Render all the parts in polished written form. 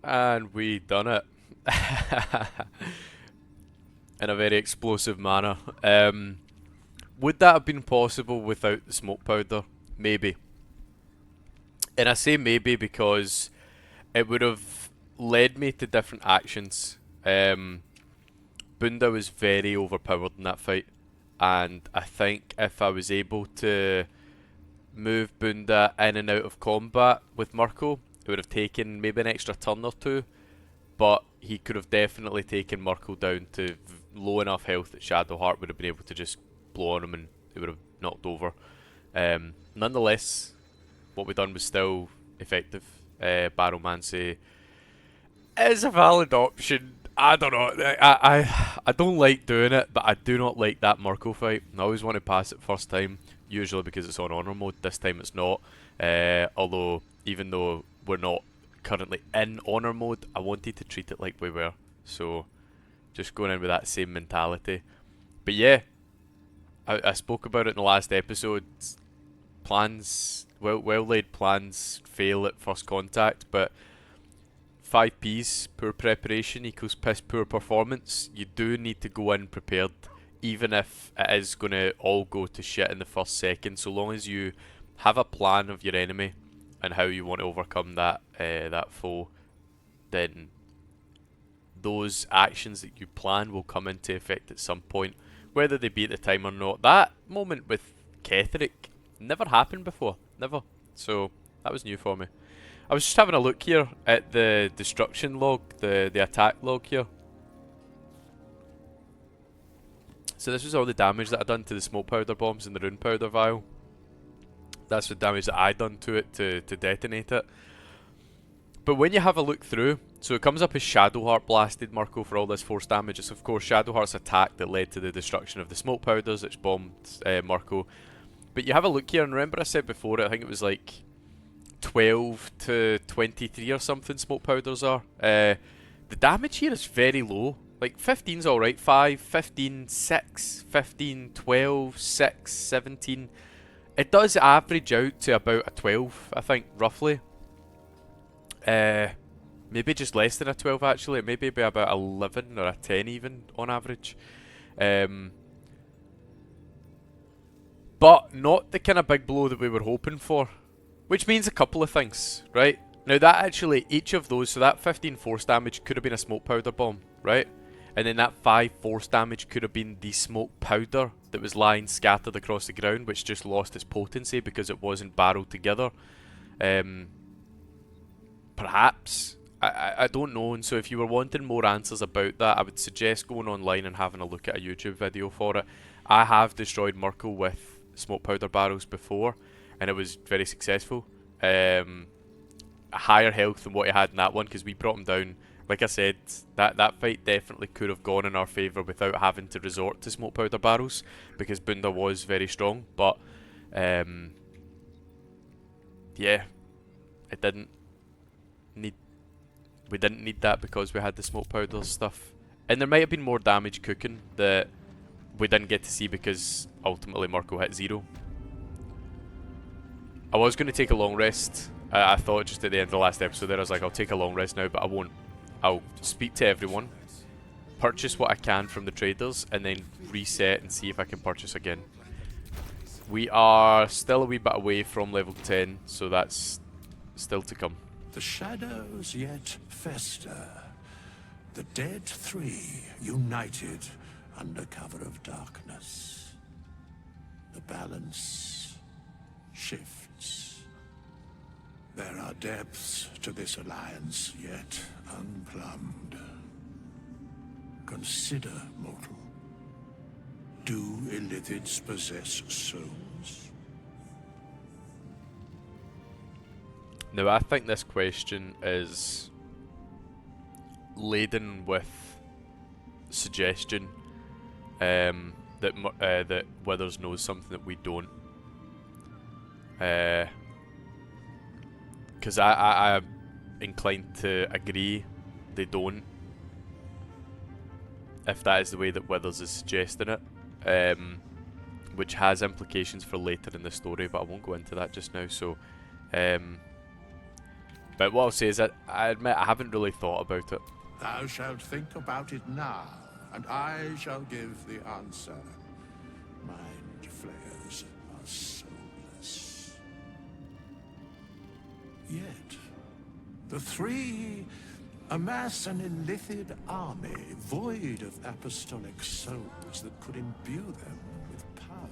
And we done it. In a very explosive manner. Would that have been possible without the smoke powder? Maybe. And I say maybe because it would have led me to different actions. Bunda was very overpowered in that fight. And I think if I was able to move Bunda in and out of combat with Mirko, it would have taken maybe an extra turn or two. But he could have definitely taken Mirko down to low enough health that Shadowheart would have been able to just blow on him and it would have knocked over. Nonetheless, what we done was still effective. Baromancy is a valid option. I don't know. I don't like doing it, but I do not like that Mirko fight. I always want to pass it first time, usually because it's on honor mode. This time it's not. Although, even though we're not currently in honor mode, I wanted to treat it like we were. So, just going in with that same mentality. But yeah, I spoke about it in the last episode. Plans, well laid plans fail at first contact, but 5 P's, poor preparation equals piss poor performance. You do need to go in prepared, even if it is going to all go to shit in the first second. So long as you have a plan of your enemy and how you want to overcome that foe, then those actions that you plan will come into effect at some point, whether they be at the time or not. That moment with Ketheric never happened before, never. So that was new for me. I was just having a look here at the destruction log, the attack log here. So this was all the damage that I done to the smoke powder bombs and the rune powder vial. That's the damage that I done to it to detonate it. But when you have a look through, so it comes up as Shadowheart blasted Mirko for all this force damage. It's of course Shadowheart's attack that led to the destruction of the smoke powders, which bombed Mirko. But you have a look here, and remember I said before, I think it was like 12 to 23 or something smoke powders are. The damage here is very low. Like 15's alright, 5, 15, 6, 15, 12, 6, 17. It does average out to about a 12, I think, roughly. Maybe just less than a 12 actually. It may be about 11 or a 10 even on average. But not the kind of big blow that we were hoping for. Which means a couple of things, right? Now that actually, each of those, so that 15 force damage could have been a smoke powder bomb, right? And then that 5 force damage could have been the smoke powder that was lying scattered across the ground, which just lost its potency because it wasn't barreled together. Perhaps. I don't know, and so if you were wanting more answers about that, I would suggest going online and having a look at a YouTube video for it. I have destroyed Mirko with smoke powder barrels before, and it was very successful. A higher health than what he had in that one, because we brought him down. Like I said, that fight definitely could have gone in our favour without having to resort to smoke powder barrels, because Bunda was very strong, but yeah, it didn't need. We didn't need that because we had the smoke powder stuff, and there might have been more damage cooking that we didn't get to see because ultimately Mirko hit 0. I was going to take a long rest. I thought just at the end of the last episode there, I was like, I'll take a long rest now, but I won't. I'll speak to everyone, purchase what I can from the traders, and then reset and see if I can purchase again. We are still a wee bit away from level 10, so that's still to come. The shadows yet fester. The dead three united under cover of darkness. The balance shifts. There are depths to this alliance yet unplumbed. Consider, mortal. Do illithids possess souls? Now, I think this question is laden with suggestion that Withers knows something that we don't. Because I'm inclined to agree they don't, if that is the way that Withers is suggesting it, which has implications for later in the story, but I won't go into that just now. So But what I'll say is that I admit I haven't really thought about it. Thou shalt think about it now, and I shall give the answer. Mind flayers are soulless. Yet, the three amass an illithid army void of apostolic souls that could imbue them with power.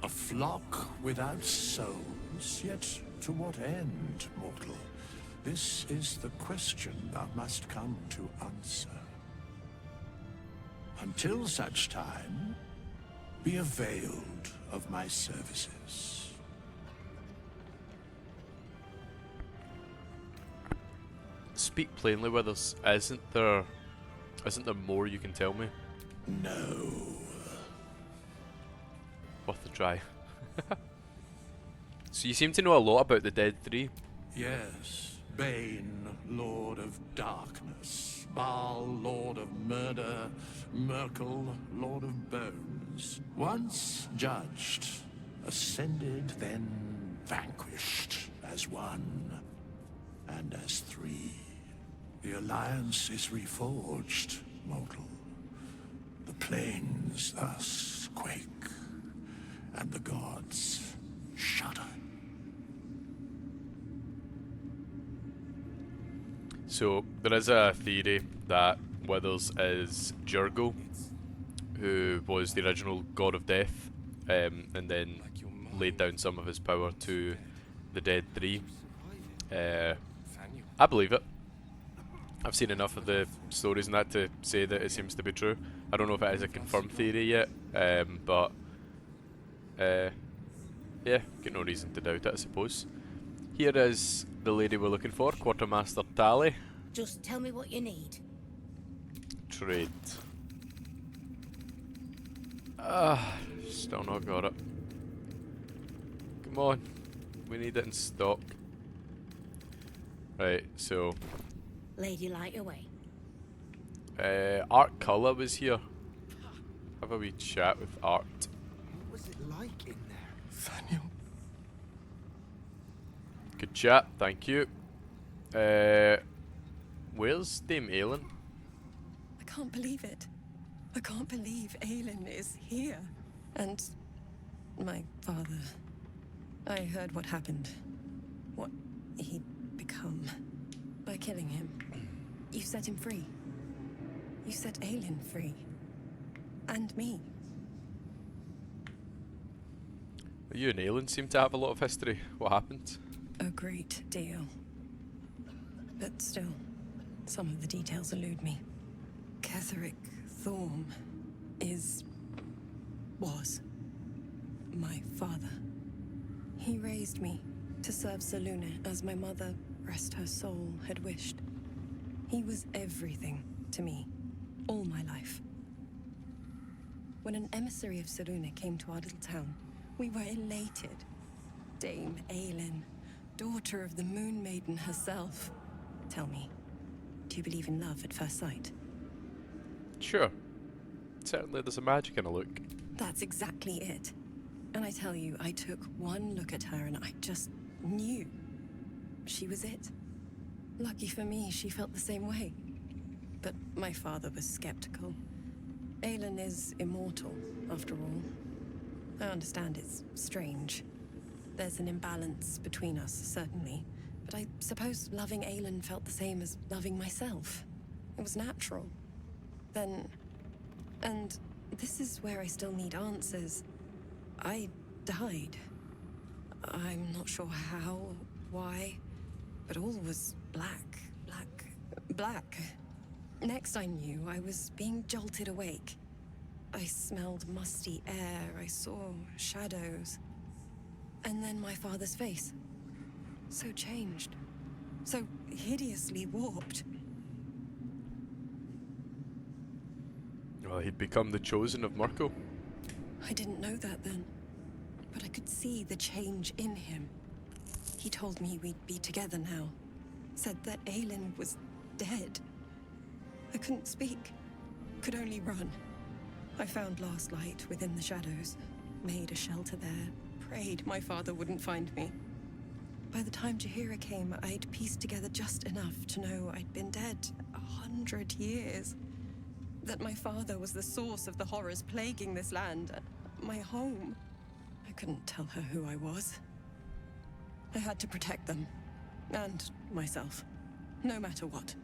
A flock without souls, yet to what end, mortal? This is the question thou must come to answer. Until such time, be availed of my services. Speak plainly with us. Isn't there more you can tell me? No. Worth a try. So you seem to know a lot about the Dead Three. Yes. Bane, Lord of Darkness. Baal, Lord of Murder. Merkel, Lord of Bones. Once judged, ascended, then vanquished as one, and as three. The alliance is reforged, mortal. The plains thus quake, and the gods shudder. So there is a theory that Withers is Jurgo, who was the original god of death, and then laid down some of his power to the Dead Three. I believe it. I've seen enough of the stories and that to say that it seems to be true. I don't know if it is a confirmed theory yet, but yeah, got no reason to doubt it, I suppose. Here is the lady we're looking for, Quartermaster Tally. Just tell me what you need. Trade. Still not got it. Come on, we need it in stock. Right, so Lady, light away. Art Colour was here. Have a wee chat with Art. What was it like in there, Nathaniel? Good chat, thank you. Where's Dame Aelin? I can't believe it. I can't believe Aelin is here. And my father. I heard what happened. What he'd become. By killing him. You set him free. You set Aelin free. And me. You and Aelin seem to have a lot of history. What happened? A great deal. But still, some of the details elude me. Ketheric Thorm was my father. He raised me to serve Selûne as my mother, rest her soul, had wished. He was everything to me, all my life. When an emissary of Selûne came to our little town, we were elated. Dame Aelin, daughter of the Moon Maiden herself. Tell me, do you believe in love at first sight? Sure. Certainly there's a magic in a look. That's exactly it. And I tell you, I took one look at her and I just knew. She was it. Lucky for me, she felt the same way. But my father was skeptical. Aelin is immortal, after all. I understand it's strange. There's an imbalance between us, certainly. But I suppose loving Aelin felt the same as loving myself. It was natural. Then... And this is where I still need answers. I died. I'm not sure how, why, but all was black, black, black. Next I knew, I was being jolted awake. I smelled musty air, I saw shadows. And then my father's face. So changed. So hideously warped. Well, he'd become the chosen of Murko. I didn't know that then. But I could see the change in him. He told me we'd be together now. Said that Aelin was dead. I couldn't speak. Could only run. I found last light within the shadows. Made a shelter there. Prayed my father wouldn't find me. By the time Jahira came, I'd pieced together just enough to know I'd been dead 100 years. That my father was the source of the horrors plaguing this land, my home. I couldn't tell her who I was. I had to protect them, and myself, no matter what.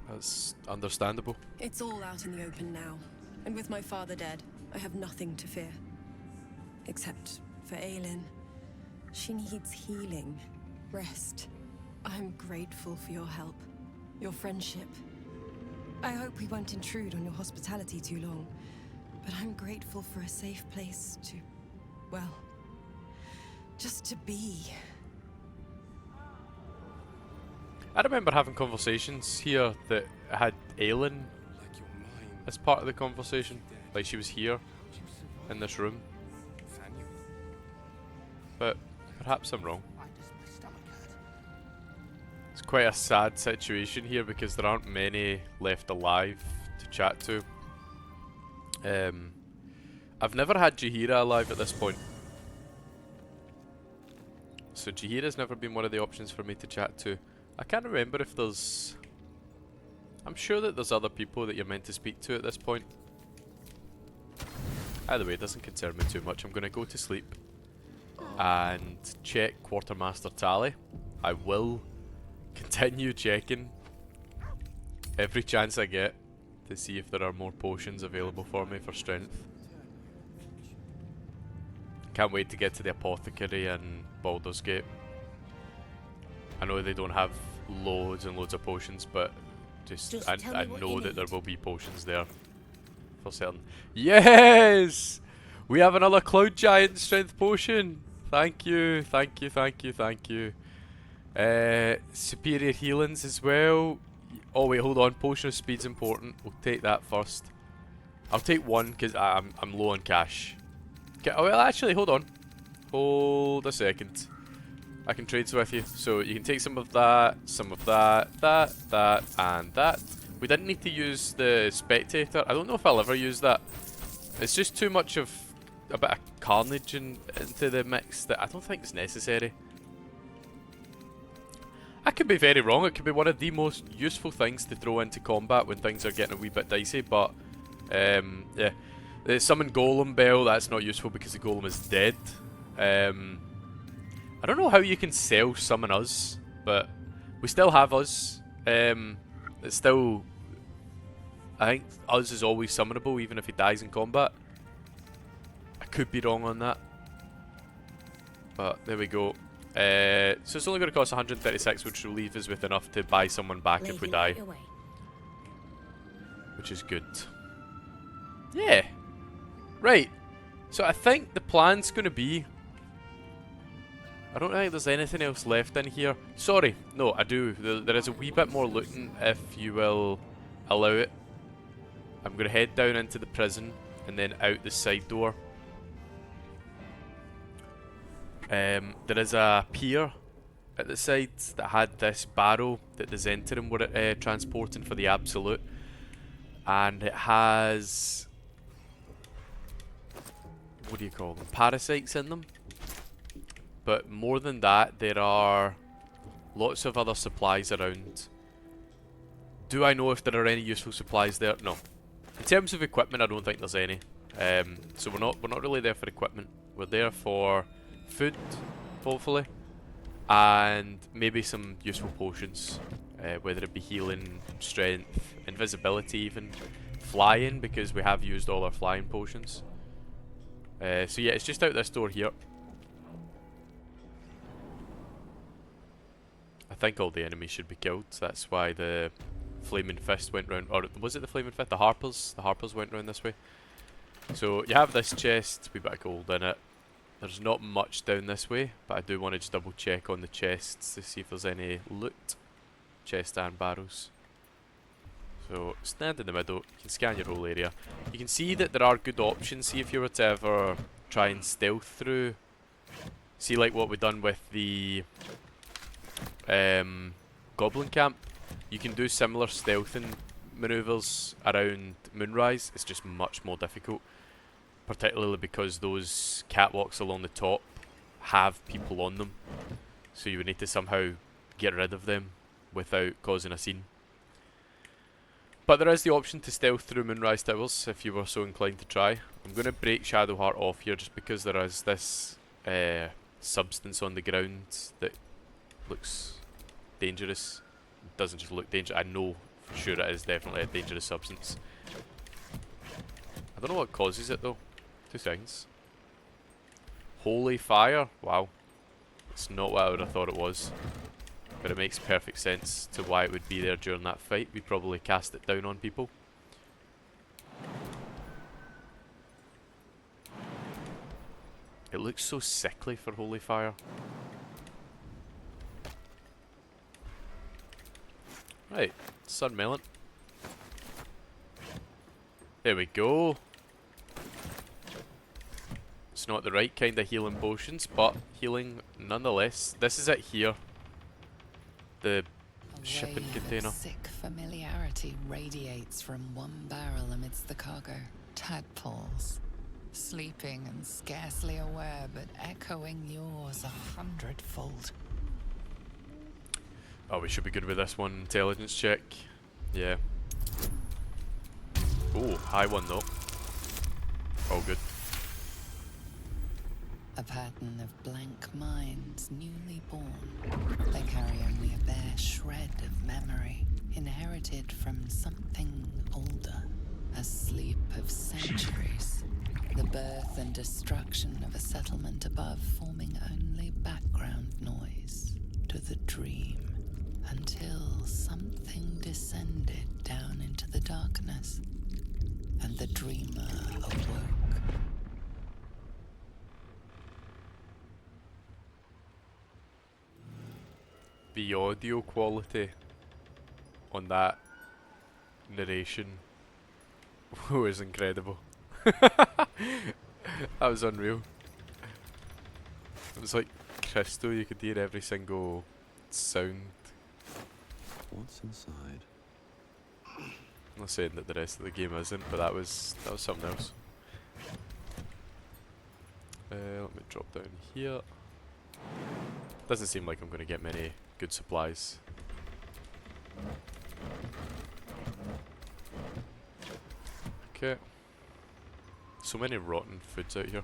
That's understandable. It's all out in the open now, and with my father dead, I have nothing to fear. Except for Aelin. She needs healing, rest. I'm grateful for your help, your friendship. I hope we won't intrude on your hospitality too long, but I'm grateful for a safe place to, well, just to be. I remember having conversations here that had Aelin as part of the conversation. Like she was here in this room. But perhaps I'm wrong. It's quite a sad situation here because there aren't many left alive to chat to. I've never had Jahira alive at this point. So Jahira's never been one of the options for me to chat to. I can't remember if there's... I'm sure that there's other people that you're meant to speak to at this point. Either way, it doesn't concern me too much. I'm going to go to sleep and check Quartermaster tally. I will continue checking every chance I get to see if there are more potions available for me for strength. Can't wait to get to the apothecary and Baldur's Gate. I know they don't have loads and loads of potions, but I know that there will be potions there for certain. Yes! We have another Cloud Giant strength potion. Thank you, thank you, thank you, thank you. Superior healings as well. Oh wait, hold on. Potion of speed's important. We'll take that first. I'll take one because I'm low on cash. Okay, oh well, actually, hold on. Hold a second. I can trade with you. So you can take some of that, that, and that. We didn't need to use the spectator. I don't know if I'll ever use that. It's just too much of a bit of carnage into the mix that I don't think is necessary. I could be very wrong. It could be one of the most useful things to throw into combat when things are getting a wee bit dicey, but yeah. The summon Golem Bell, that's not useful because the Golem is dead. I don't know how you can sell Summon Us, but we still have Us. It's still... I think Us is always summonable even if he dies in combat. I could be wrong on that. But there we go. So it's only going to cost 136, which will leave us with enough to buy someone back if we die. Which is good. Yeah. Right. So I think the plan's going to be... I don't think there's anything else left in here. Sorry. No, I do. There is a wee bit more looting if you will allow it. I'm going to head down into the prison and then out the side door. There is a pier at the side that had this barrow that the Zentarim were transporting for the Absolute, and it has, what do you call them, parasites in them. But more than that, there are lots of other supplies around. Do I know if there are any useful supplies there? No. In terms of equipment, I don't think there's any. So we're not really there for equipment. We're there for food, hopefully, and maybe some useful potions, whether it be healing, strength, invisibility, even flying, because we have used all our flying potions. So yeah, it's just out this door here. I think all the enemies should be killed. That's why the Flaming Fist went round, or was it the Flaming Fist? The Harpers went round this way. So you have this chest, we bit of gold in it. There's not much down this way, but I do want to just double check on the chests to see if there's any loot. Chest and barrels. So stand in the middle, you can scan your whole area. You can see that there are good options. See if you were to ever try and stealth through. See like what we've done with the Goblin Camp. You can do similar stealthing maneuvers around Moonrise. It's just much more difficult. Particularly because those catwalks along the top have people on them. So you would need to somehow get rid of them without causing a scene. But there is the option to stealth through Moonrise Towers if you were so inclined to try. I'm going to break Shadowheart off here just because there is this substance on the ground that looks dangerous. It doesn't just look dangerous, I know for sure it is definitely a dangerous substance. I don't know what causes it though. 2 seconds. Holy fire? Wow. It's not what I would have thought it was. But it makes perfect sense to why it would be there during that fight. We probably cast it down on people. It looks so sickly for Holy Fire. Right, Sun Melon. There we go. It's not the right kind of healing potions, but healing nonetheless. This is it here. The shipping container. Sick familiarity radiates from one barrel amidst the cargo. Tadpoles, sleeping and scarcely aware, but echoing yours 100-fold. Oh, we should be good with this one. Intelligence check. Yeah. Oh, high one though. All good. A pattern of blank minds newly born. They carry only a bare shred of memory, inherited from something older. A sleep of centuries. The birth and destruction of a settlement above forming only background noise to the dream. Until something descended down into the darkness, and the dreamer awoke. The audio quality on that narration was incredible. That was unreal. It was like crystal, you could hear every single sound. What's inside? I'm not saying that the rest of the game isn't, but that was something else. Let me drop down here. Doesn't seem like I'm going to get many good supplies. Okay. So many rotten foods out here.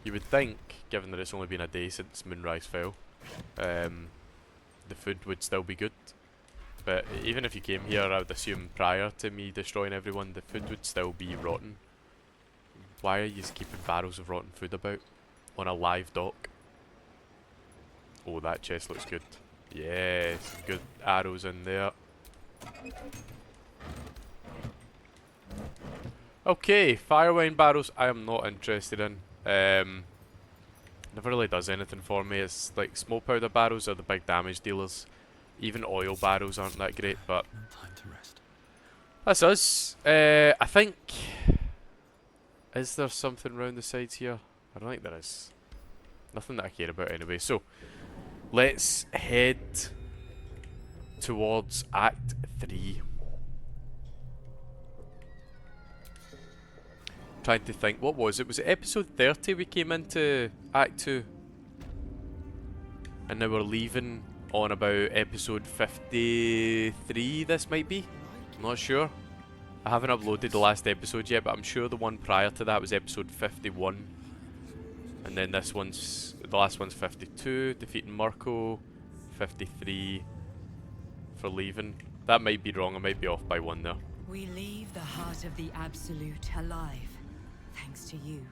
You would think, given that it's only been a day since Moonrise fell, the food would still be good. But even if you came here, I would assume prior to me destroying everyone, the food would still be rotten. Why are you keeping barrels of rotten food about on a live dock? Oh, that chest looks good. Yeah, some good arrows in there. Okay, firewine barrels I am not interested in. Never really does anything for me. It's like smoke powder barrels are the big damage dealers. Even oil barrels aren't that great, but No time to rest. that's us. I think... Is there something round the sides here? I don't think there is. Nothing that I care about anyway. So, let's head towards Act 3. Trying to think, what was it? Was it episode 30 we came into Act 2? And now we're leaving on about episode 53 this might be? I'm not sure. I haven't uploaded the last episode yet, but I'm sure the one prior to that was episode 51. And then this one's, the last one's 52, defeating Marco, 53 for leaving. That might be wrong, I might be off by one there. We leave the heart of the Absolute alive. Thanks to you.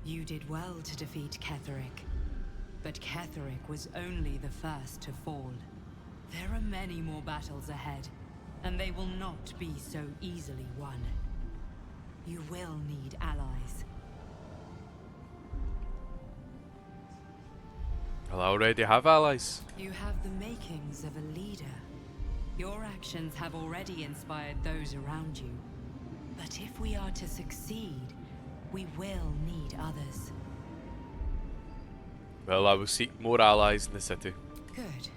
You did well to defeat Ketheric. But Ketheric was only the first to fall. There are many more battles ahead, and they will not be so easily won. You will need allies. Well, I already have allies. You have the makings of a leader. Your actions have already inspired those around you. But if we are to succeed, we will need others. Well, I will seek more allies in the city. Good.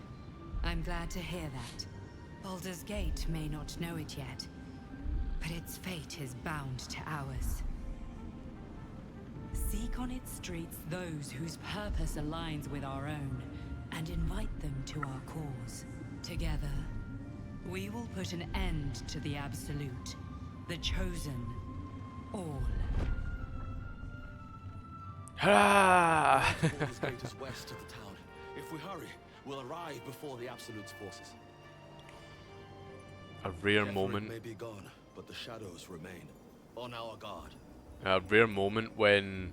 I'm glad to hear that. Baldur's Gate may not know it yet, but its fate is bound to ours. Seek on its streets those whose purpose aligns with our own, and invite them to our cause. Together, we will put an end to the Absolute, the Chosen, all. Ah! Baldur's Gate is west of the town. If we hurry, we'll arrive before the Absolute's forces. A rare Ketheric moment. may be gone, but the shadows remain. On our guard. A rare moment when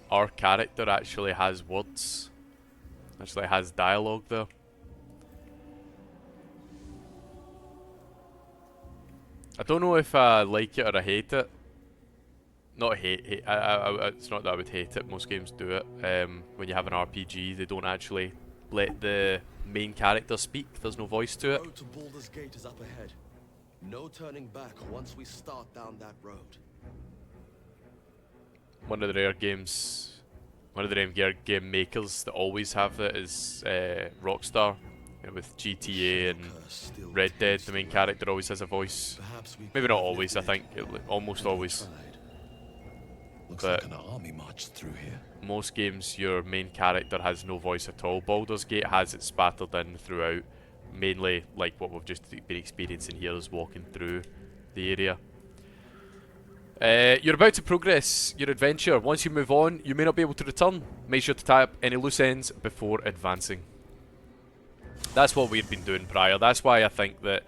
our character actually has words. Actually has dialogue there. I don't know if I like it or I hate it. Not hate. It's not that I would hate it. Most games do it. When you have an RPG, they don't actually let the main character speak. There's no voice to The it. road to Baldur's Gate is up ahead. No turning back once we start down that road. One of the rare games, one of the rare game makers that always have it is Rockstar. With GTA and Red Dead, the main character always has a voice. Maybe not always, I think. Almost always. Looks But like an army marched through here. most games, your main character has no voice at all. Baldur's Gate has it spattered in throughout. Mainly, like what we've just been experiencing here, is walking through the area. You're about to progress your adventure. Once you move on, you may not be able to return. Make sure to tie up any loose ends before advancing. That's what we've been doing prior. That's why I think that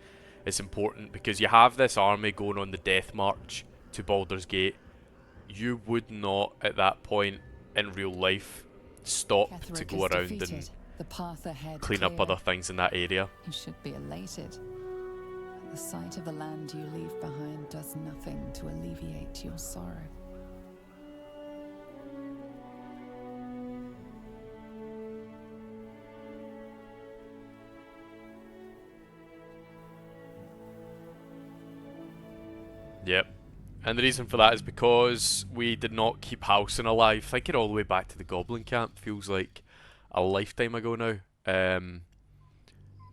it's important, because you have this army going on the death march to Baldur's Gate. You would not, at that point in real life, stop to Ketheric go is around defeated. and The path ahead clean up clear. other things in that area. You should be elated. The sight of the land you leave behind does nothing to alleviate your sorrow. Yep. And the reason for that is because we did not keep Halcyon alive. Thinking all the way back to the Goblin Camp feels like a lifetime ago now.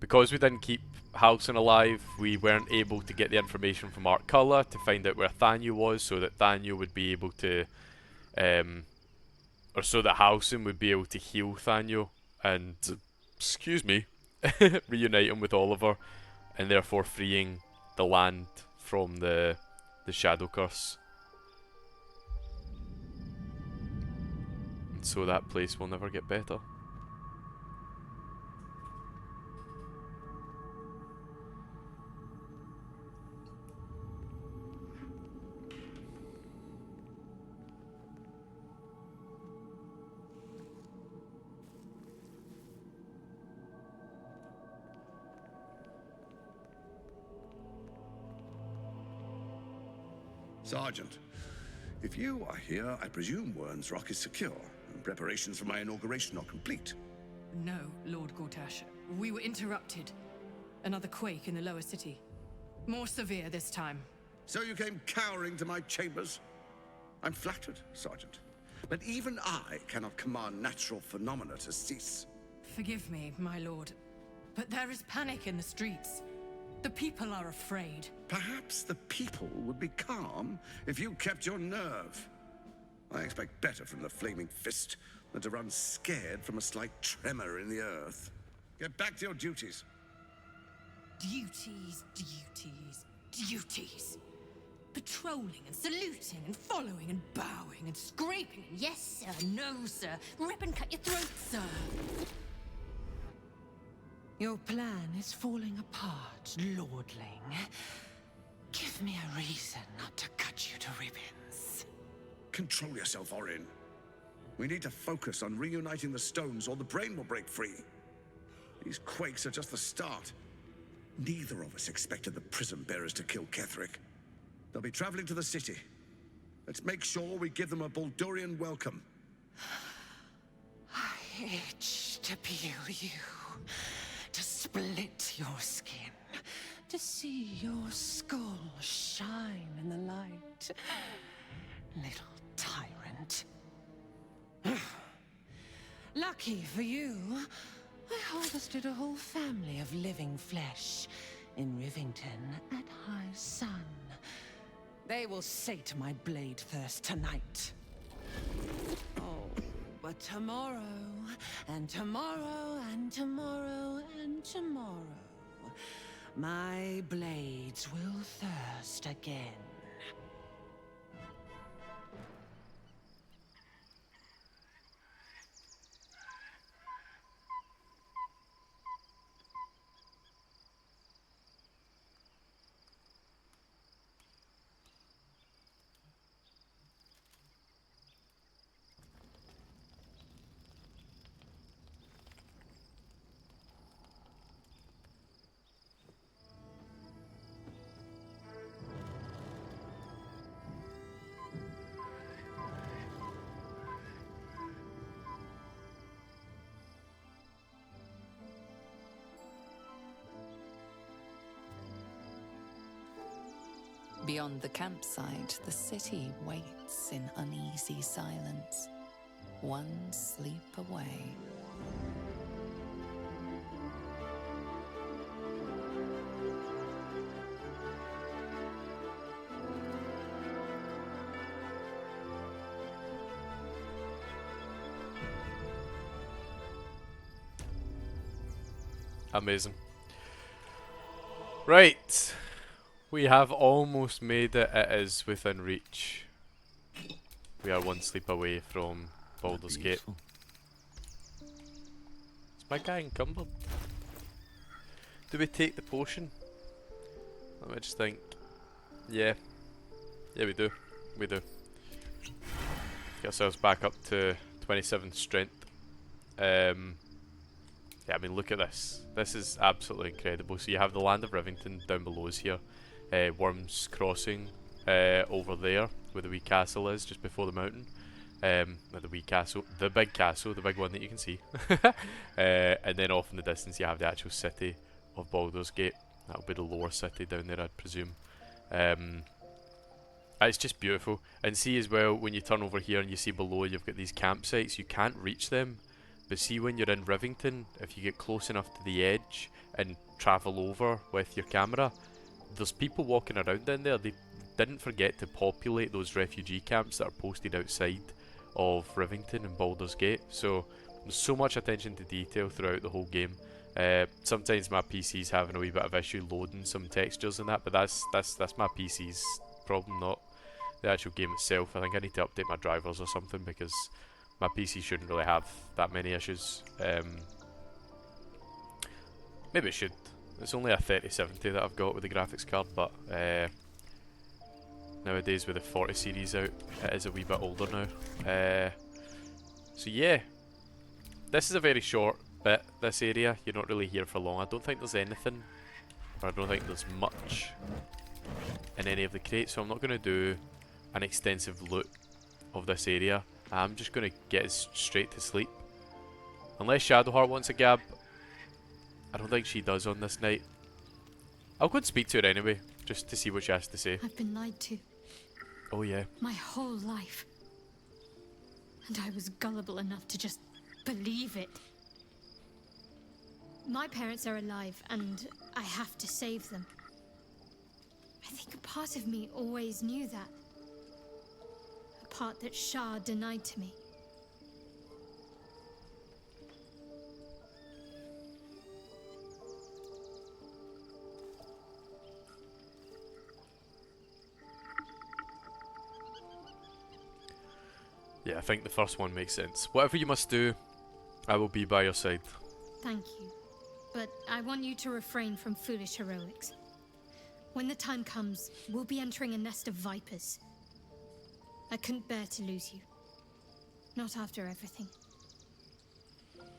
Because we didn't keep Halcyon alive, we weren't able to get the information from Art Colour to find out where Thanya was, so that Thanya would be able to, or so that Halcyon would be able to heal Thanya and, excuse me, reunite him with Oliver, and therefore freeing the land from the Shadow Curse. And so that place will never get better. Sergeant, if you are here, I presume Wern's Rock is secure, and preparations for my inauguration are complete. No, Lord Gortash. We were interrupted. Another quake in the lower city. More severe this time. So you came cowering to my chambers? I'm flattered, Sergeant. But even I cannot command natural phenomena to cease. Forgive me, my lord, but there is panic in the streets. The people are afraid. Perhaps the people would be calm if you kept your nerve. I expect better from the Flaming Fist than to run scared from a slight tremor in the earth. Get back to your duties. Duties, duties, duties. Patrolling and saluting and following and bowing and scraping. Yes, sir. No, sir. Rip and cut your throat, sir. Your plan is falling apart, lordling. Give me a reason not to cut you to ribbons. Control yourself, Orin. We need to focus on reuniting the stones or the brain will break free. These quakes are just the start. Neither of us expected the prism bearers to kill Ketheric. They'll be traveling to the city. Let's make sure we give them a Baldurian welcome. I itch to peel you, to split your skin, to see your skull shine in the light. Little tyrant. Lucky for you, I harvested a whole family of living flesh in Rivington at high sun. They will sate my blade thirst tonight. Oh, but tomorrow, and tomorrow, and tomorrow, and tomorrow, my blades will thirst again. Beyond the campsite, the city waits in uneasy silence, one sleep away. Amazing. Right. We have almost made it. It is within reach. We are one sleep away from Baldur's Gate. Is my guy encumbered? Do we take the potion? Let me just think. Yeah. Yeah, we do. We do. Get ourselves back up to 27 strength. Yeah, I mean, look at this. This is absolutely incredible. So you have the land of Rivington down below us here. Worms Crossing over there, where the wee castle is, just before the mountain. The wee castle, the big one that you can see. And then off in the distance you have the actual city of Baldur's Gate. That'll be the lower city down there, I'd presume. It's just beautiful. And see as well, when you turn over here and you see below you've got these campsites, you can't reach them. But see, when you're in Rivington, if you get close enough to the edge and travel over with your camera, there's people walking around in there. They didn't forget to populate those refugee camps that are posted outside of Rivington and Baldur's Gate. So there's so much attention to detail throughout the whole game. Sometimes my PC's having a wee bit of issue loading some textures and that, but that's my PC's problem, not the actual game itself. I think I need to update my drivers or something, because my PC shouldn't really have that many issues. Maybe it should. It's only a 3070 that I've got with the graphics card, but nowadays with the 40 series out, it is a wee bit older now. So yeah, this is a very short bit, this area. You're not really here for long. I don't think there's anything, or I don't think there's much in any of the crates, so I'm not going to do an extensive loot of this area. I'm just going to get us straight to sleep. Unless Shadowheart wants a gab. I don't think she does on this night. I'll go and speak to her anyway, just to see what she has to say. I've been lied to. Oh yeah. My whole life. And I was gullible enough to just believe it. My parents are alive, and I have to save them. I think a part of me always knew that. A part that Shah denied to me. Yeah, I think the first one makes sense. Whatever you must do, I will be by your side. Thank you. But I want you to refrain from foolish heroics. When the time comes, we'll be entering a nest of vipers. I couldn't bear to lose you. Not after everything.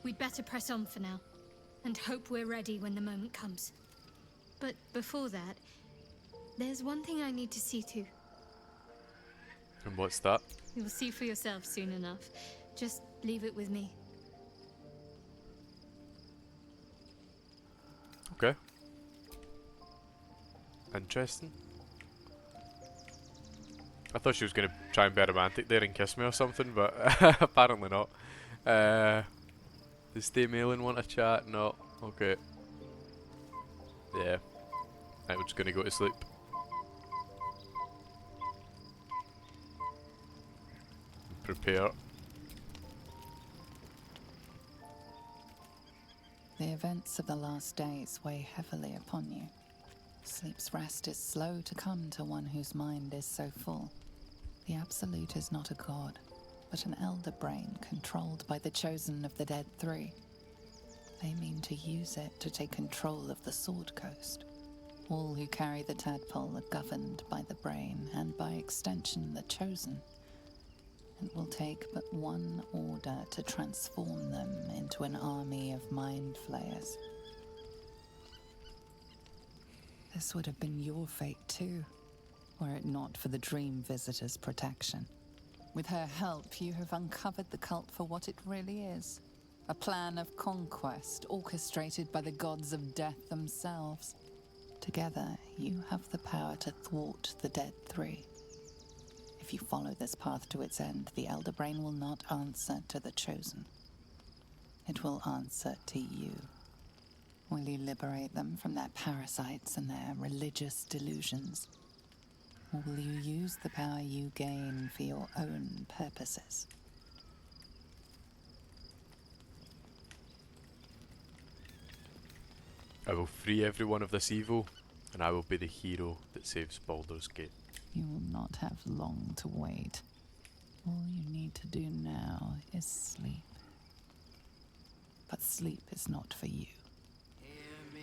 We'd better press on for now, and hope we're ready when the moment comes. But before that, there's one thing I need to see to. And what's that? You'll see for yourself soon enough. Just leave it with me. Okay. Interesting. I thought she was going to try and be romantic there and kiss me or something, but apparently not. Does Stay Mailing want to chat? No. Okay. Yeah. Right, we're just going to go to sleep. prepare. The events of the last days weigh heavily upon you. Sleep's rest is slow to come to one whose mind is so full. The Absolute is not a god, but an elder brain controlled by the chosen of the Dead Three. They mean to use it to take control of the Sword Coast. All who carry the tadpole are governed by the brain, and by extension the chosen. It will take but one order to transform them into an army of mind flayers. This would have been your fate too, were it not for the Dream Visitor's protection. With her help, you have uncovered the cult for what it really is. A plan of conquest orchestrated by the gods of death themselves. Together, you have the power to thwart the Dead Three. If you follow this path to its end, the Elder Brain will not answer to the Chosen. It will answer to you. Will you liberate them from their parasites and their religious delusions? Or will you use the power you gain for your own purposes? I will free everyone of this evil, and I will be the hero that saves Baldur's Gate. You will not have long to wait. All you need to do now is sleep. But sleep is not for you. Hear me.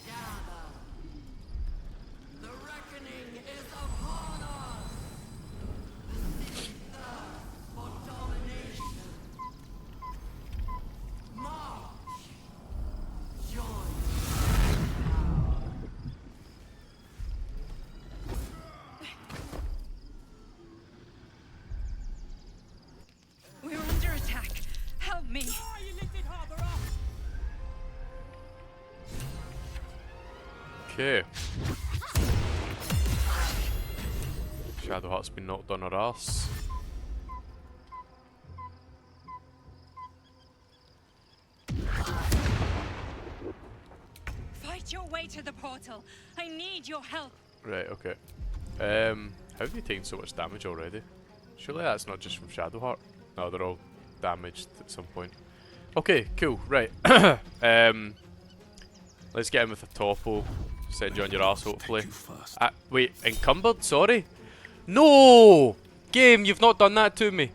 Gather. The reckoning is upon us. The city thirsts for domination. March. Join. We're under attack. Help me. Okay. Shadowheart's been knocked on her arse. Fight your way to the portal. I need your help. Right, okay. How have you taken so much damage already? Surely that's not just from Shadowheart. No, they're all damaged at some point. Okay, cool, right. Let's get in with a topo. Send you on your arse, hopefully. Wait, encumbered? Sorry? No! Game, you've not done that to me.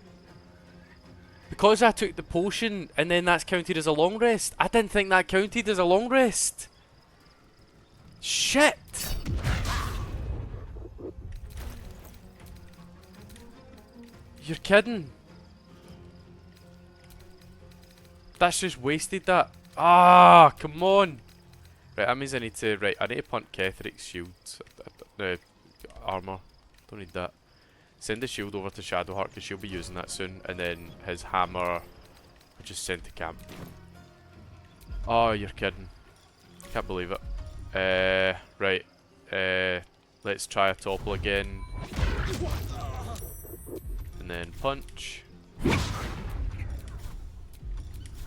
Because I took the potion and then that's counted as a long rest. I didn't think that counted as a long rest. Shit! You're kidding. That's just wasted that. Ah, come on. Right, that means I need to, I need to punt Ketheric's shield. Armour. Don't need that. Send the shield over to Shadowheart because she'll be using that soon. And then his hammer, I just sent to camp. Oh, you're kidding. Can't believe it. Right. Let's try a topple again. And then punch.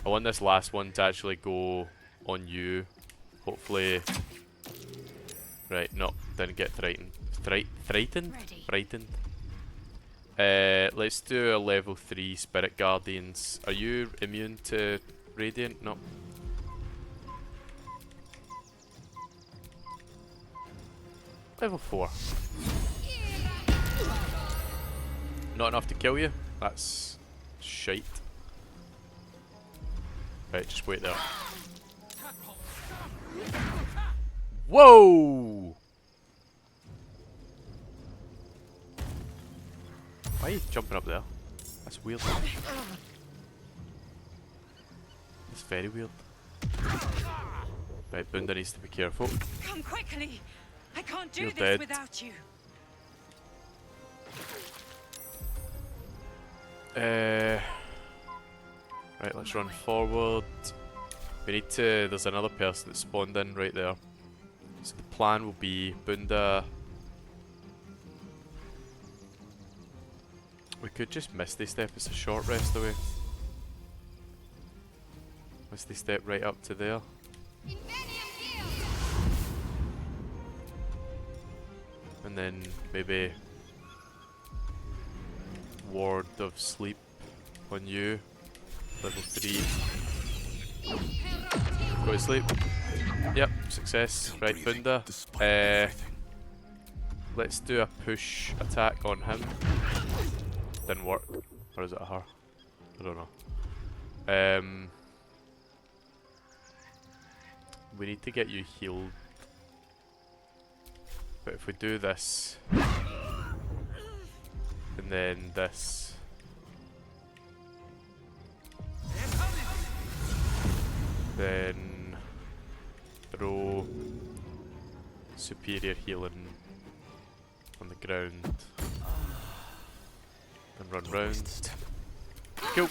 I want this last one to actually go on you. Hopefully. Right, no, didn't get frightened. Frightened? Frightened. Let's do a level 3 Spirit Guardians. Are you immune to Radiant? No. Level 4. Not enough to kill you? That's shite. Right, just wait there. Whoa! Why are you jumping up there? That's weird. That's very weird. Right, Bunda needs to be careful. Come quickly. I can't do You're this dead. without you. Right, let's run forward. We need to... There's another person that spawned in right there. So the plan will be Bunda... We could just Misty Step, it's a short rest away. Misty Step right up to there. And then maybe Ward of Sleep on you. Level 3. Go to sleep. Yep, success. Right, Bunda. Let's do a push attack on him. Didn't work. Or is it a her? I don't know. We need to get you healed. But if we do this, and then this, then throw superior healing on the ground, and run round. Cool.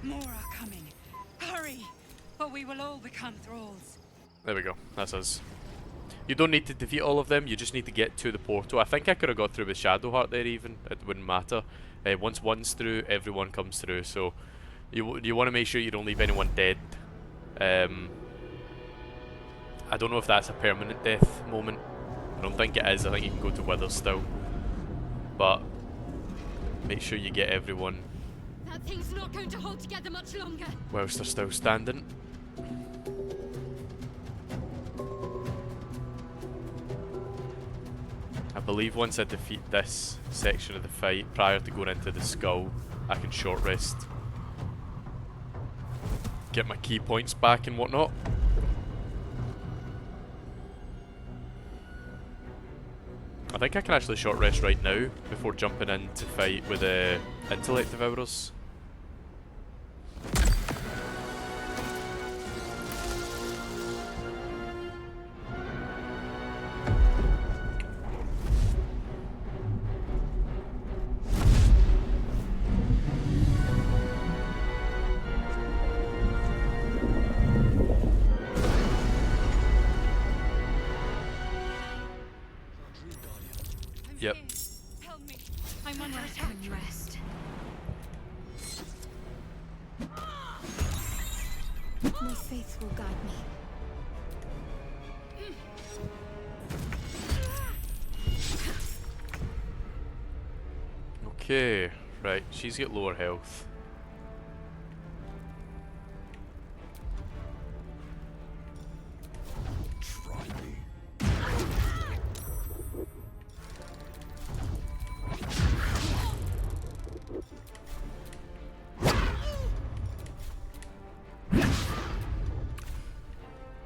More are coming. Hurry, or we will all become thralls. There we go. That's us. You don't need to defeat all of them. You just need to get to the portal. I think I could have got through with Shadowheart there. Even it wouldn't matter. Once one's through, everyone comes through. So you want to make sure you don't leave anyone dead. I don't know if that's a permanent death moment. I don't think it is. I think you can go to Wither still. But make sure you get everyone That thing's not going to hold together much longer. whilst they're still standing. I believe once I defeat this section of the fight, prior to going into the skull, I can short rest. Get my key points back and whatnot. I think I can actually short rest right now before jumping in to fight with the Intellect Devourers. Yep. Help me. I'm under attack. Rest. My faith will guide me. Okay, right, she's got lower health. Try me.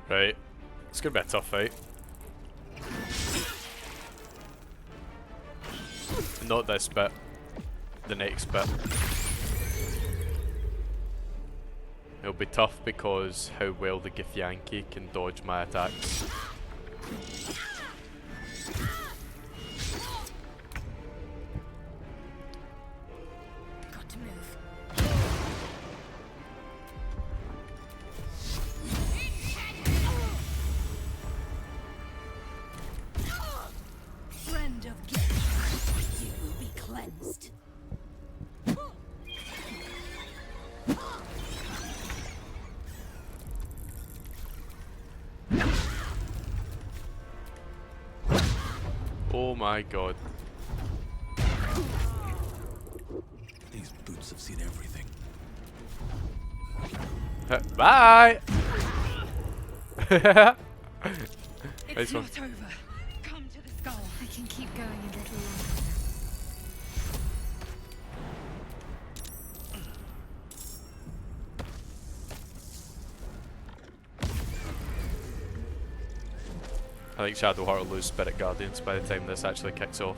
Right, it's gonna be a tough fight. Not this bit, the next bit. It'll be tough because how well the Githyanki can dodge my attacks. Got to move. Friend of Gith. You will be cleansed. Oh my god. These boots have seen everything. Bye! It's Nice one. not over. Come to the skull. I can keep going a little longer. I think Shadowheart will lose Spirit Guardians by the time this actually kicks off.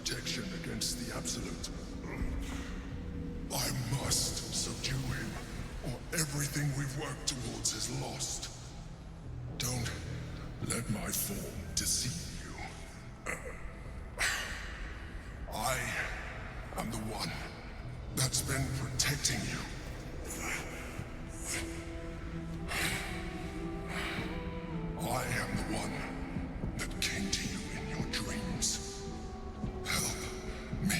protection against the Absolute. I must subdue him, or everything we've worked towards is lost. Don't let my form deceive you. I am the one that's been protecting you. I am the one that came to you in your dreams. Help me.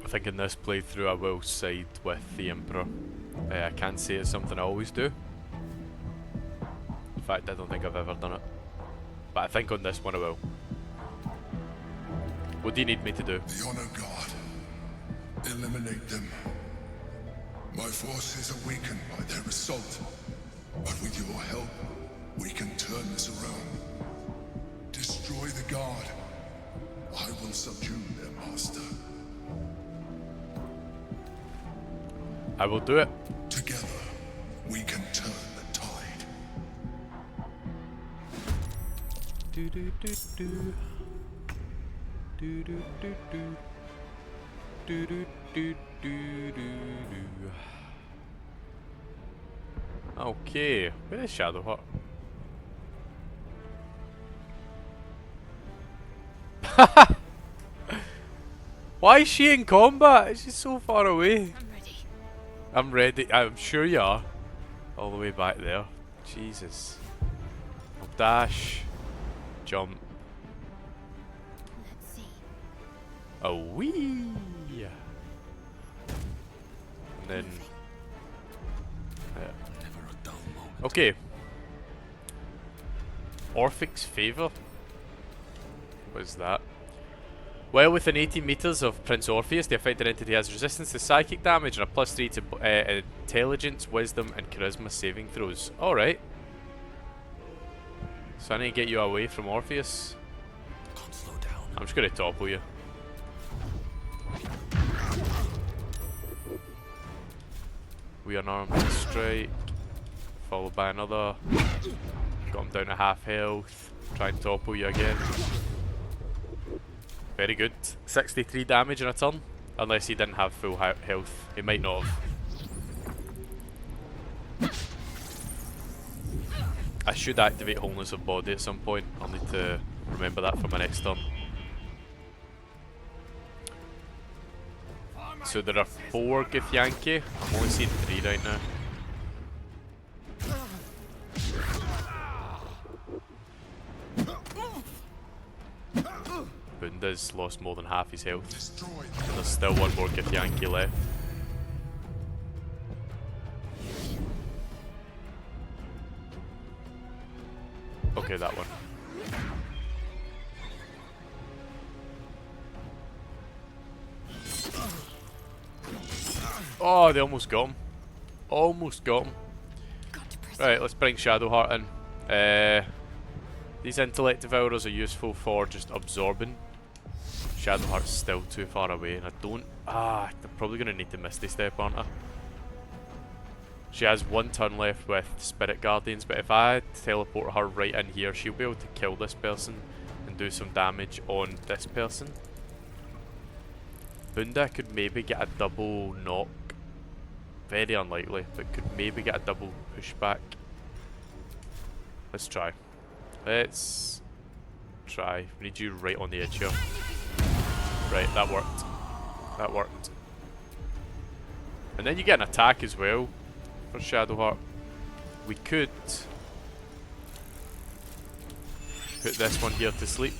I think in this playthrough I will side with the Emperor. I can't say it's something I always do. In fact, I don't think I've ever done it. But I think on this one I will. What do you need me to do? The Honor God. Eliminate them. My forces are weakened by their assault. But with your help, we can turn this around. Destroy the Guard. I will subdue their master. I will do it. Together, we can turn the tide. Do do do do. Do do do do. Do do do do do do. Okay, where is Shadowheart? Why is she in combat? She's so far away. I'm ready. I'm sure you are. All the way back there. Jesus. I'll dash. Jump. Let's see. A wee. And then. Okay. Orphic's Favour. What is that? Well, within 18 meters of Prince Orpheus, the affected entity has resistance to psychic damage and a +3 to intelligence, wisdom, and charisma saving throws. Alright. So I need to get you away from Orpheus. Can't slow down. I'm just going to topple you. We unarmed strike. Followed by another. Got him down to half health. Try and topple you again. Very good. 63 damage in a turn. Unless he didn't have full health. He might not have. I should activate Wholeness of Body at some point. I'll need to remember that for my next turn. So there are 4 Githyanki. I'm only seeing 3 right now. Bunda's lost more than half his health. And there's still 1 more Githyanki left. Okay, that one. Oh, they almost got him. Almost got him. Right, let's bring Shadowheart in. These intellect devourers are useful for just absorbing. Shadowheart's still too far away, and I don't. They're probably going to need to Misty Step, aren't I? She has 1 turn left with Spirit Guardians, but if I teleport her right in here, she'll be able to kill this person and do some damage on this person. Bunda could maybe get a double knock. Very unlikely, but could maybe get a double pushback. Let's try. Let's try. We need you right on the edge here. Right, that worked. That worked. And then you get an attack as well for Shadowheart. We could put this one here to sleep.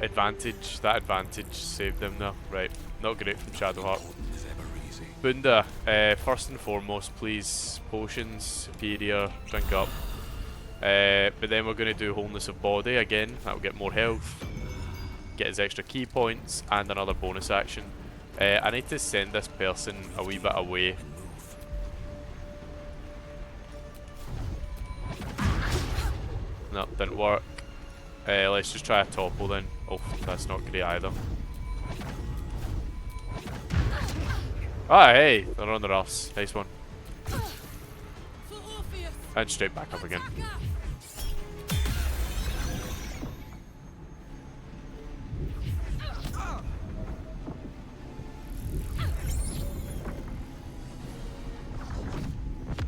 Advantage. That advantage saved them there. Right, not great from Shadowheart. Bunda, first and foremost, please, potions, superior, drink up. But then we're going to do Wholeness of Body again. That'll get more health, get his extra key points, and another bonus action. I need to send this person a wee bit away. No, didn't work. Let's just try a topple then. Oh, that's not great either. Ah, hey, they're on their arse. Nice one. For Orpheus! And straight back up again.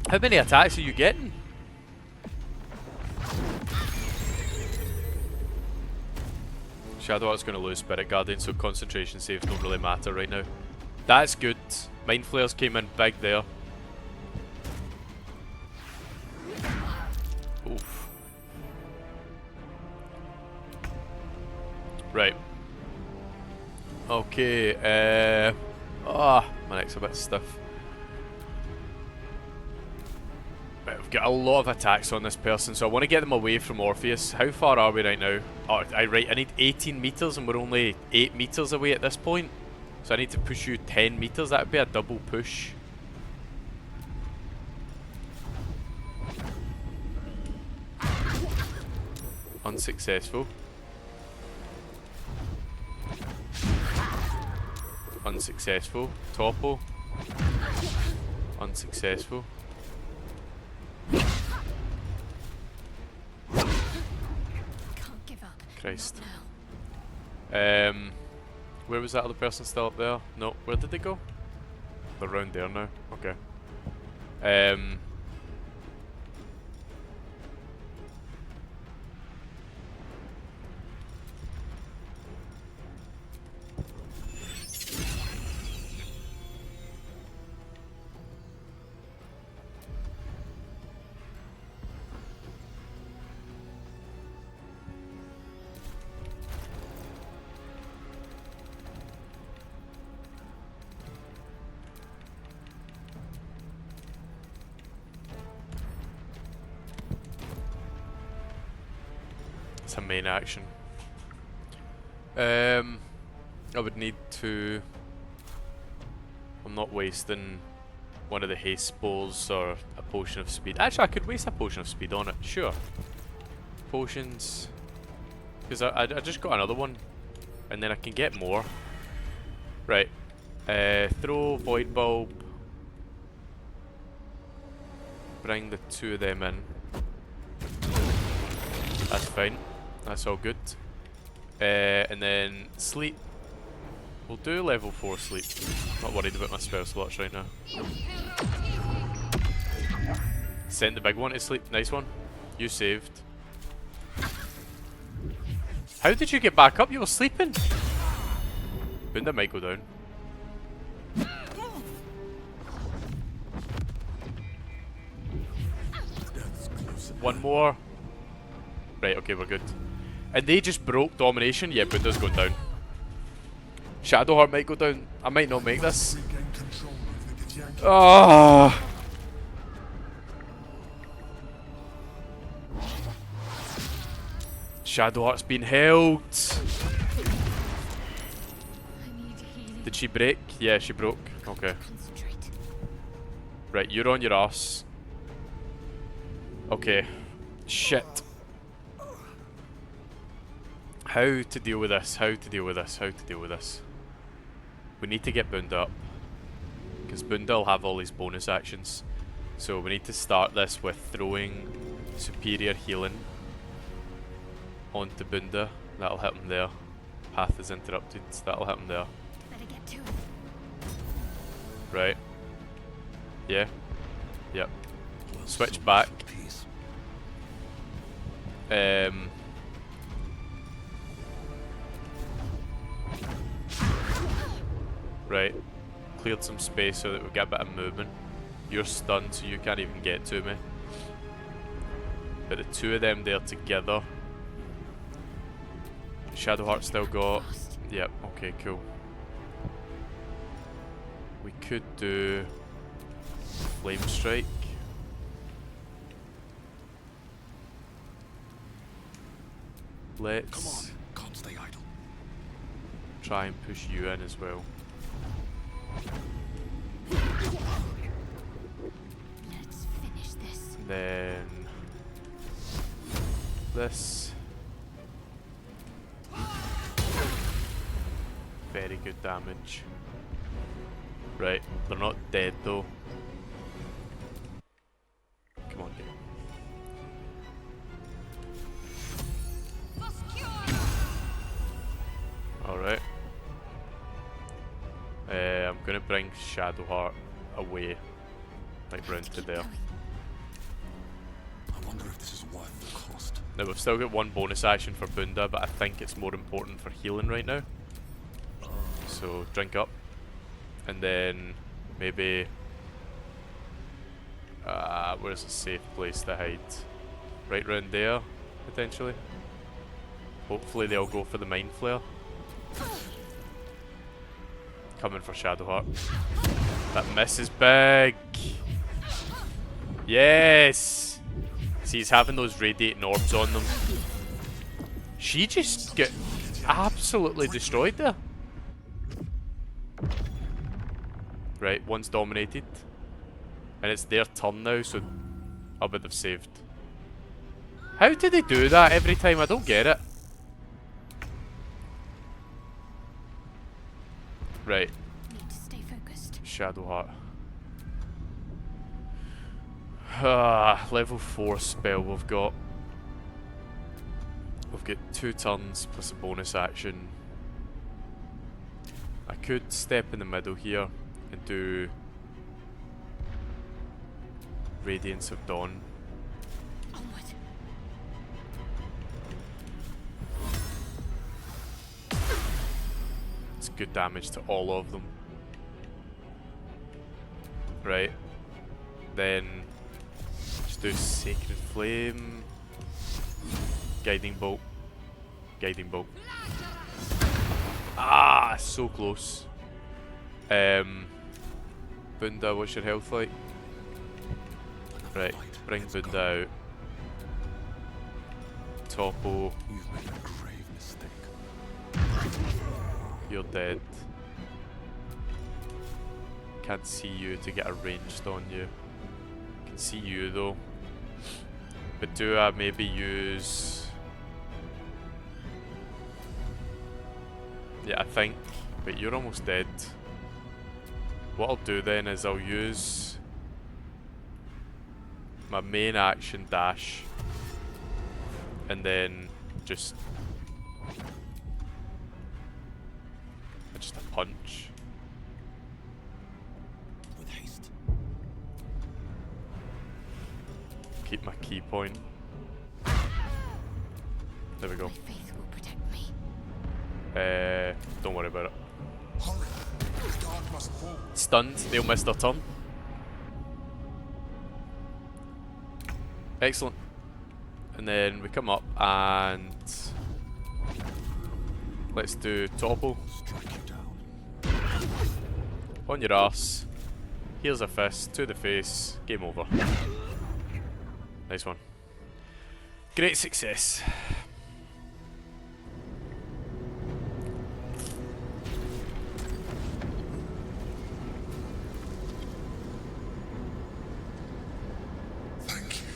How many attacks are you getting? Shadowheart's going to lose Spirit Guardian, so concentration saves don't really matter right now. That's good. Mind Flayers came in big there. Oof. Right. Okay, my neck's a bit stiff. Right, we've got a lot of attacks on this person, so I want to get them away from Orpheus. How far are we right now? Oh, I need 18 meters and we're only 8 meters away at this point. So I need to push you 10 meters, that would be a double push. Unsuccessful. Unsuccessful. Topple. Unsuccessful. Can't give up. Christ. Where was that other person still up there? No, where did they go? They're around there now. Okay. It's a main action. I would need to... I'm not wasting one of the haste spores or a potion of speed. Actually, I could waste a potion of speed on it, sure. Potions... Because I just got another one. And then I can get more. Right. Throw Void Bulb. Bring the two of them in. That's fine. That's all good. And then sleep. We'll do level 4 sleep. Not worried about my spell slots right now. Sent the big one to sleep. Nice one. You saved. How did you get back up? You were sleeping. Bunda might go down. One more. Right, okay, we're good. And they just broke domination. Yeah, Bunda's going down. Shadowheart might go down. I might not make this. Oh. Shadowheart's been held. Did she break? Yeah, she broke. Okay. Right, you're on your ass. Okay. Shit. How to deal with this? How to deal with this? How to deal with this? We need to get Bunda up. Because Bunda will have all these bonus actions. So we need to start this with throwing superior healing onto Bunda. That'll hit him there. Path is interrupted. So that'll hit him there. Better get to it. Right. Yeah. Yep. Switch back. Right. Cleared some space so that we get a bit of movement. You're stunned, so you can't even get to me. But the two of them there together. Shadowheart still got... Yep, okay, cool. We could do... Flame Strike. Let's... Come on, can't stay idle. Try and push you in as well. Let's finish this. Then... This... Very good damage. Right, they're not dead though. Come on, I'm gonna bring Shadowheart away, like round to there. I wonder if this is worth the cost. Now we've still got one bonus action for Bunda, but I think it's more important for healing right now. So drink up, and then maybe where's a safe place to hide? Right round there, potentially. Hopefully they'll go for the Mind Flare. Coming for Shadowheart. That miss is big. Yes. See, he's having those radiating orbs on them. She just get absolutely destroyed there. Right, one's dominated. And it's their turn now, so I bet they've saved. How do they do that every time? I don't get it. Right. Need to stay focused. Shadowheart. Level 4 spell we've got. We've got 2 turns plus a bonus action. I could step in the middle here and do Radiance of Dawn. Onward. It's good damage to all of them. Right. Then just do Sacred Flame. Guiding Bolt. Guiding Bolt. Ah, so close. Bunda, what's your health like? Right, bring Bunda out. Topo. You've made a grave mistake. You're dead. Can't see you to get a ranged on you. Can see you though. But do I maybe use... Yeah, I think. But you're almost dead. What I'll do then is I'll use my main action dash. And then just a punch. With haste. Keep my key point. There we go. My faith will protect me. Don't worry about it. Hurry! The guard must fall. Stunned, they'll miss their turn. Excellent. And then we come up and let's do Topple. Strike you down. On your ass. Here's a fist to the face. Game over. Nice one. Great success. Thank you.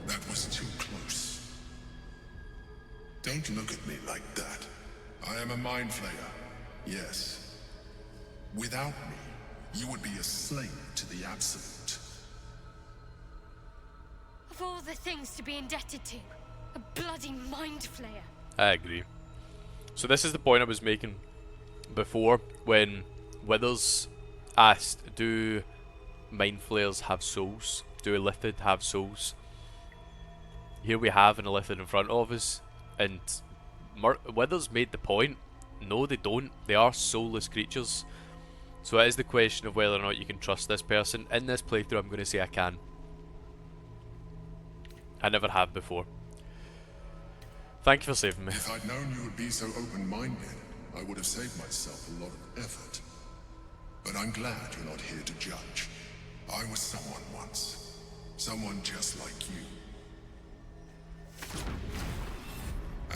That was too close. Don't look at me like that. I am a mind flayer. Yes. Without me, you would be a slave to the Absolute. Of all the things to be indebted to, a bloody mind flayer. I agree. So this is the point I was making before when Withers asked, do mind flayers have souls? Do Illithid have souls? Here we have an Illithid in front of us, and Withers made the point, no they don't, they are soulless creatures. So it is the question of whether or not you can trust this person. In this playthrough I'm going to say I can. I never have before. Thank you for saving me. If I'd known you would be so open-minded, I would have saved myself a lot of effort. But I'm glad you're not here to judge. I was someone once. Someone just like you.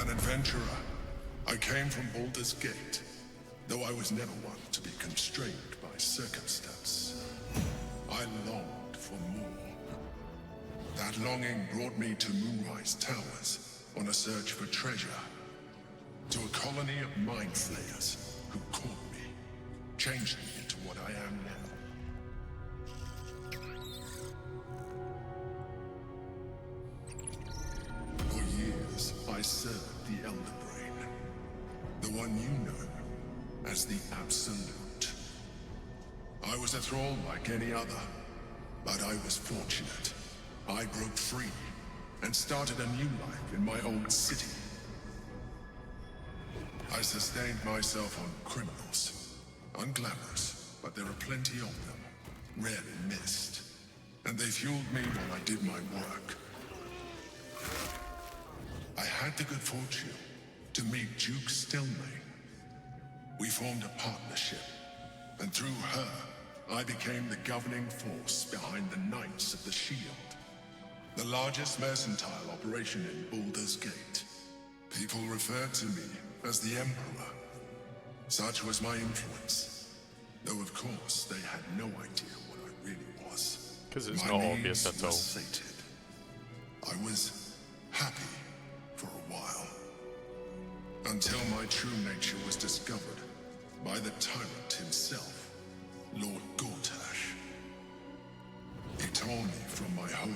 An adventurer. I came from Baldur's Gate, though I was never one to be constrained by circumstance. I longed for more. That longing brought me to Moonrise Towers on a search for treasure. To a colony of mind flayers who caught me, changed me into what I am now. For years, I served the Elder Brain, the one you know as the Absolute. I was a thrall like any other, but I was fortunate. I broke free and started a new life in my old city. I sustained myself on criminals. Unglamorous, but there are plenty of them. Rarely missed. And they fueled me while I did my work. I had the good fortune to meet Duke Stelmane. We formed a partnership, and through her, I became the governing force behind the Knights of the Shield, the largest mercantile operation in Baldur's Gate. People referred to me as the Emperor. Such was my influence, though of course they had no idea what I really was. Because it's My not needs obvious at were all. sated. I was happy for a while, until my true nature was discovered by the tyrant himself, Lord Gortash. He tore me from my home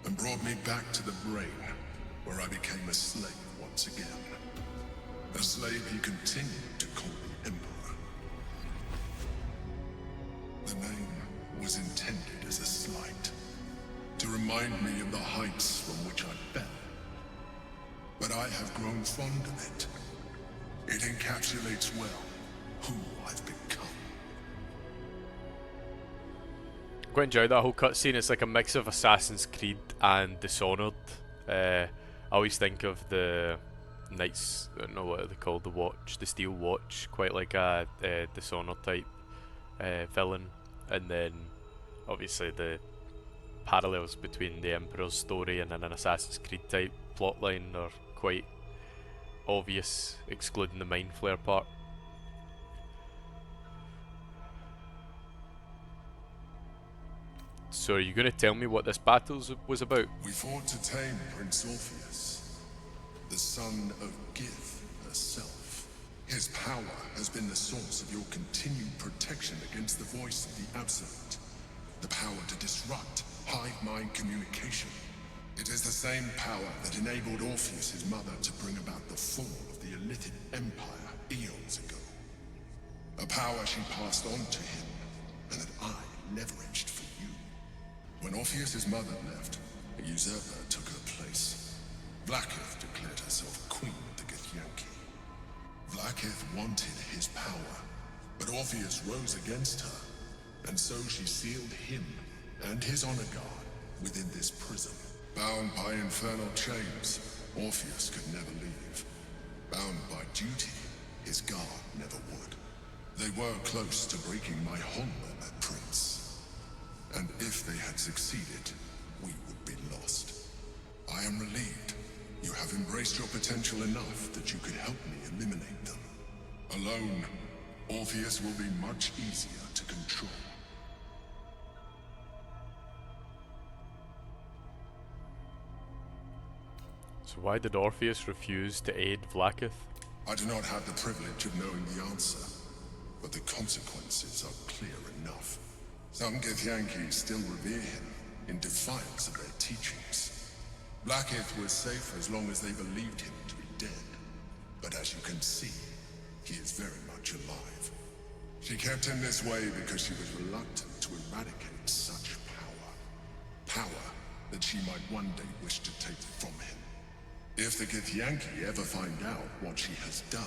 and brought me back to the brain, where I became a slave once again. A slave he continued to call the Emperor. The name was intended as a slight, to remind me of the heights from which I fell. But I have grown fond of it. It encapsulates well who I've become. I quite enjoyed that whole cutscene. It's like a mix of Assassin's Creed and Dishonored. I always think of the Knights, I don't know what are they called, the Watch, the Steel Watch, quite like a Dishonored type villain. And then obviously the parallels between the Emperor's story and an Assassin's Creed type plotline are quite obvious, excluding the Mind Flare part. So are you going to tell me what this battle was about? We fought to tame Prince Orpheus, the son of Gith herself. His power has been the source of your continued protection against the voice of the Absolute. The power to disrupt hive mind communication. It is the same power that enabled Orpheus, his mother, to bring about the fall of the Illithid Empire eons ago. A power she passed on to him, and that I leveraged for you. When Orpheus' mother left, a usurper took her place. Vlaakith declared herself queen of the Githyanki. Vlaakith wanted his power, but Orpheus rose against her, and so she sealed him and his honor guard within this prison. Bound by infernal chains, Orpheus could never leave. Bound by duty, his guard never would. They were close to breaking my hold on that prince. And if they had succeeded, we would be lost. I am relieved. You have embraced your potential enough that you could help me eliminate them. Alone, Orpheus will be much easier to control. So why did Orpheus refuse to aid Vlaakith? I do not have the privilege of knowing the answer, but the consequences are clear enough. Some Githyanki still revere him, in defiance of their teachings. Vlaakith was safe as long as they believed him to be dead. But as you can see, he is very much alive. She kept him this way because she was reluctant to eradicate such power. Power that she might one day wish to take from him. If the Githyanki ever find out what she has done,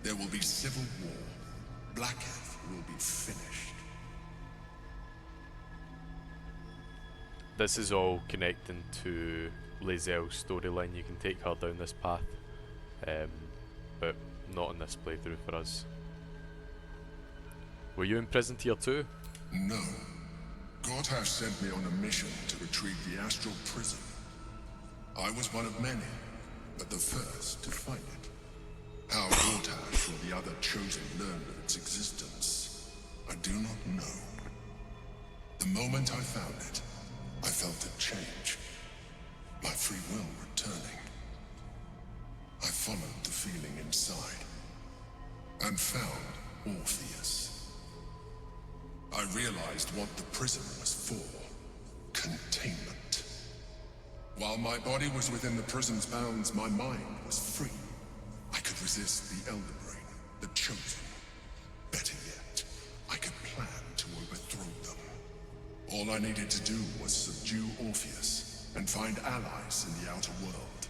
there will be civil war. Vlaakith will be finished. This is all connecting to Lae'zel's storyline. You can take her down this path, but not in this playthrough for us. Were you in prison tier 2? No. Gortash sent me on a mission to retrieve the Astral Prism. I was one of many, but the first to find it. How Gortash or the other chosen learned of its existence, I do not know. The moment I found it, I felt a change. My free will returning. I followed the feeling inside, and found Orpheus. I realized what the prism was for. Containment. While my body was within the prison's bounds, my mind was free. I resist the Elder Brain, the Chosen. Better yet, I could plan All I needed to do was subdue Orpheus and find allies in the outer world.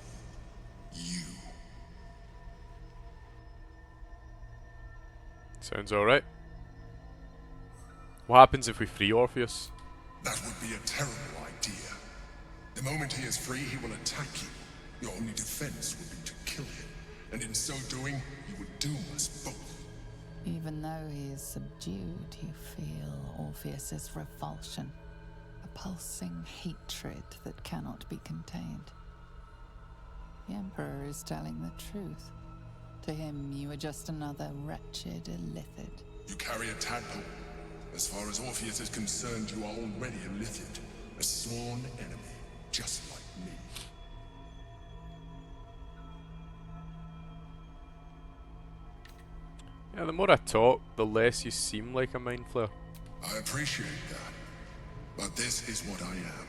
You. Sounds alright. What happens if we free Orpheus? That would be a terrible idea. The moment he is free, he will attack you. Your only defense would be to kill him, and in so doing, he would doom us both. Even though he is subdued, you feel Orpheus's revulsion, a pulsing hatred that cannot be contained. The Emperor is telling the truth. To him, you are just another wretched illithid. You carry a tadpole. As far as Orpheus is concerned, you are already a illithid, a sworn enemy, just like me. Yeah, the more I talk, the less you seem like a mind flayer. I appreciate that. But this is what I am.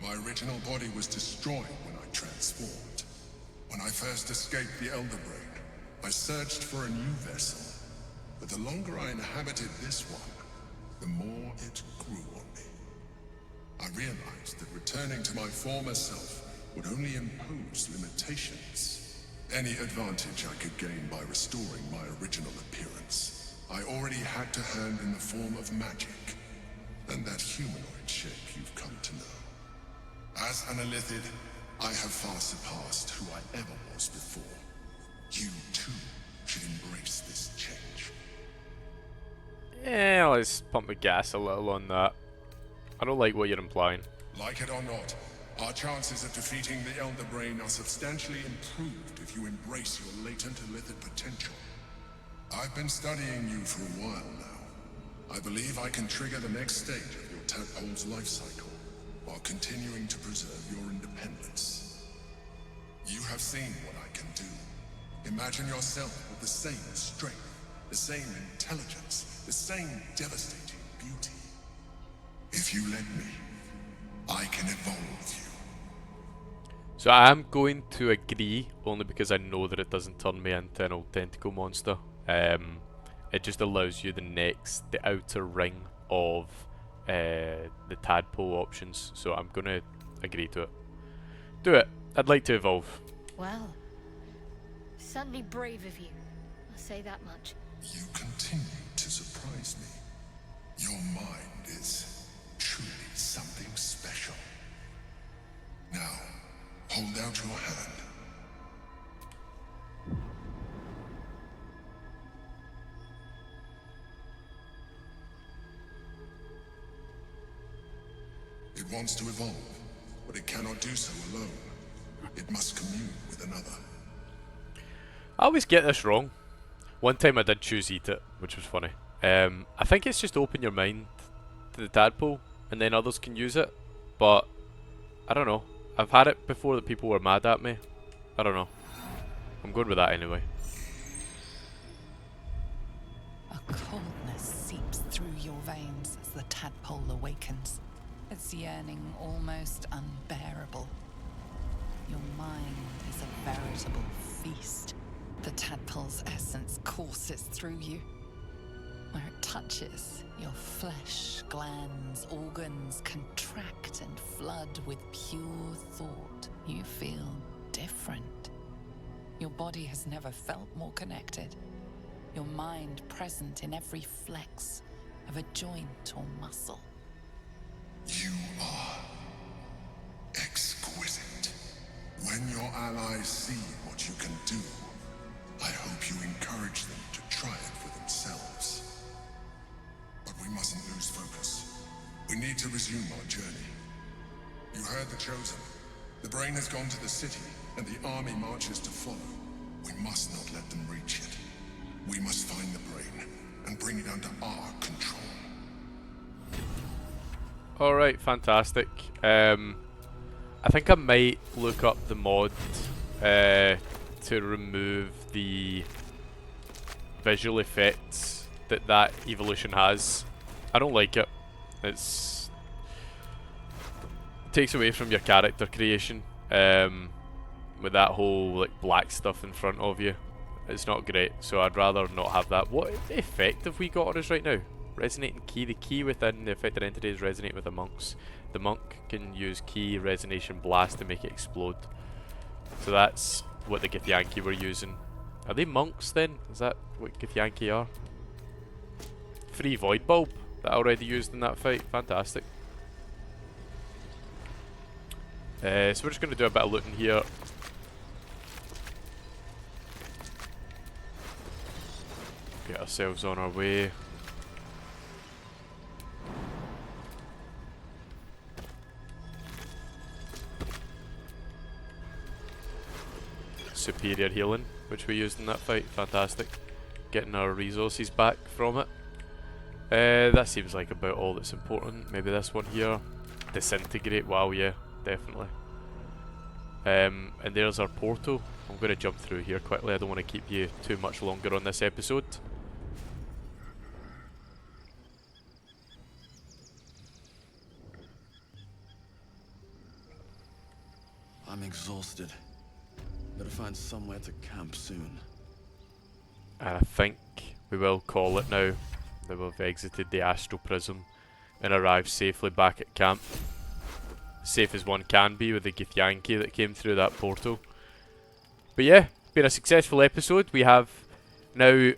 My original body was destroyed when I transformed. When I first escaped the Elder Brain, I searched for a new vessel. But the longer I inhabited this one, the more it grew on me. I realized that returning to my former self would only impose limitations. Any advantage I could gain by restoring my original appearance, I already had to hand in the form of magic, and that humanoid shape you've come to know. As an illithid, I have far surpassed who I ever was before. You too should embrace this change. Yeah, let's pump the gas a little on that. I don't like what you're implying. Like it or not, our chances of defeating the Elder Brain are substantially improved if you embrace your latent illithid potential. I've been studying you for a while now. I believe I can trigger the next stage of your tadpole's life cycle, while continuing to preserve your independence. You have seen what I can do. Imagine yourself with the same strength, the same intelligence, the same devastating beauty. If you let me, I can evolve you. So I am going to agree, only because I know that it doesn't turn me into an old tentacle monster. It just allows you the outer ring of the tadpole options. So I'm going to agree to it. Do it. I'd like to evolve. Well, certainly brave of you. I'll say that much. You continue to surprise me. Your mind is truly something special. Now, hold out your hand. It wants to evolve, but it cannot do so alone. It must commune with another. I always get this wrong. One time I did choose eat it, which was funny. I think it's just open your mind to the tadpole, and then others can use it. But I don't know. I've had it before that people were mad at me. I don't know. I'm going with that anyway. A coldness seeps through your veins as the tadpole awakens, its yearning almost unbearable. Your mind is a veritable feast. The tadpole's essence courses through you. Where it touches, your flesh, glands, organs contract and flood with pure thought. You feel different. Your body has never felt more connected. Your mind present in every flex of a joint or muscle. You are exquisite. When your allies see what you can do, I hope you encourage them to try it for themselves. But we mustn't lose focus. We need to resume our journey. You heard the Chosen. The brain has gone to the city, and the army marches to follow. We must not let them reach it. We must find the brain, and bring it under our control. Alright, fantastic. I think I might look up the mod to remove the visual effects that evolution has. I don't like it. It takes away from your character creation with that whole like black stuff in front of you. It's not great, so I'd rather not have that. What effect have we got on us right now? Resonating key. The key within the affected entity is resonate with the monks. The monk can use key resonation blast to make it explode. So that's what the Githyanki were using. Are they monks then? Is that what Githyanki are? Free void bulb that I already used in that fight. Fantastic. So we're just going to do a bit of looting here. Get ourselves on our way. Superior healing, which we used in that fight. Fantastic. Getting our resources back from it. That seems like about all that's important. Maybe this one here. Disintegrate. Wow, yeah, definitely. And there's our portal. I'm going to jump through here quickly. I don't want to keep you too much longer on this episode. I'm exhausted. Better find somewhere to camp soon. And I think we will call it now that we've exited the Astral Prism and arrived safely back at camp. Safe as one can be with the Githyanki that came through that portal. But yeah, been a successful episode. We have now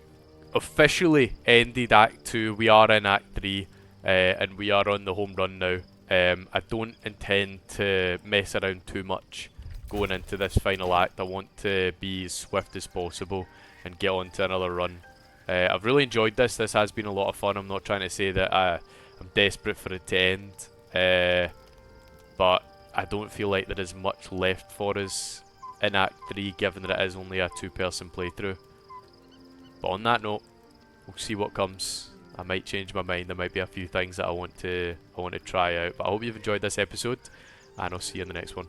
officially ended Act 2. We are in Act 3 and we are on the home run now. I don't intend to mess around too much going into this final act. I want to be as swift as possible and get on to another run. I've really enjoyed this. This has been a lot of fun. I'm not trying to say that I'm desperate for it to end, but I don't feel like there is much left for us in Act 3, given that it is only a 2-person playthrough. But on that note, we'll see what comes. I might change my mind. There might be a few things that I want to try out. But I hope you've enjoyed this episode, and I'll see you in the next one.